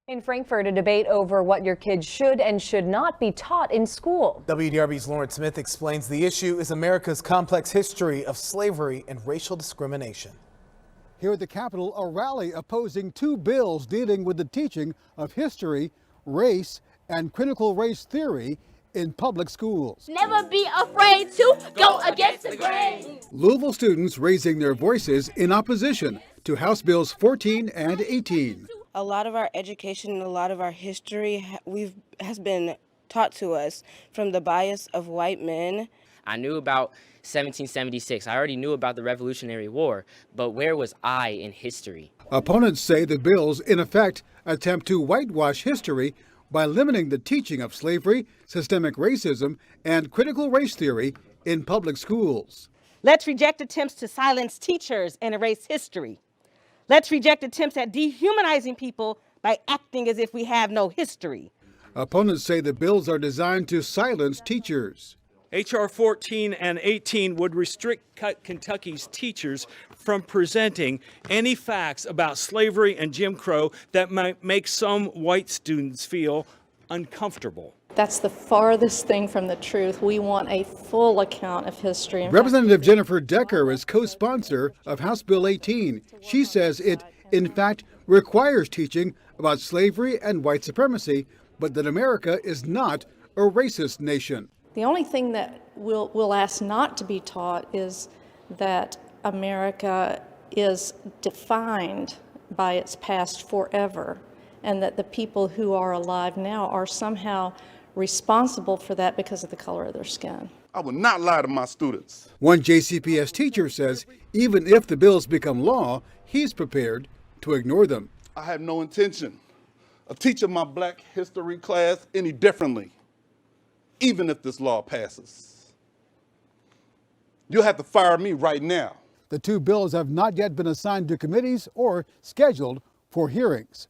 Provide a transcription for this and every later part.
In Frankfurt, a debate over what your kids should and should not be taught in school. WDRB's Lauren Smith explains the issue is America's complex history of slavery and racial discrimination. Here at the Capitol, a rally opposing two bills dealing with the teaching of history, race, and critical race theory in public schools. Never be afraid to go against the grain. Louisville students raising their voices in opposition to House Bills 14 and 18. A lot of our education and a lot of our history has been taught to us from the bias of white men. I knew about 1776. I already knew about the Revolutionary War, but where was I in history? Opponents say the bills, in effect, attempt to whitewash history by limiting the teaching of slavery, systemic racism, and critical race theory in public schools. Let's reject attempts to silence teachers and erase history. Let's reject attempts at dehumanizing people by acting as if we have no history. Opponents say the bills are designed to silence teachers. H.R. 14 and 18 would restrict Kentucky's teachers from presenting any facts about slavery and Jim Crow that might make some white students feel uncomfortable. That's the farthest thing from the truth. We want a full account of history. Representative Jennifer Decker is co-sponsor of House Bill 18. She says it, in fact, requires teaching about slavery and white supremacy, but that America is not a racist nation. The only thing that we'll ask not to be taught is that America is defined by its past forever, and that the people who are alive now are somehow responsible for that because of the color of their skin. I would not lie to my students. One JCPS teacher says even if the bills become law, he's prepared to ignore them. I have no intention of teaching my black history class any differently, even if this law passes. You'll have to fire me right now. The two bills have not yet been assigned to committees or scheduled for hearings.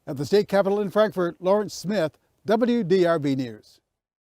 At the state capitol in Frankfurt, Lauren Smith, WDRB News.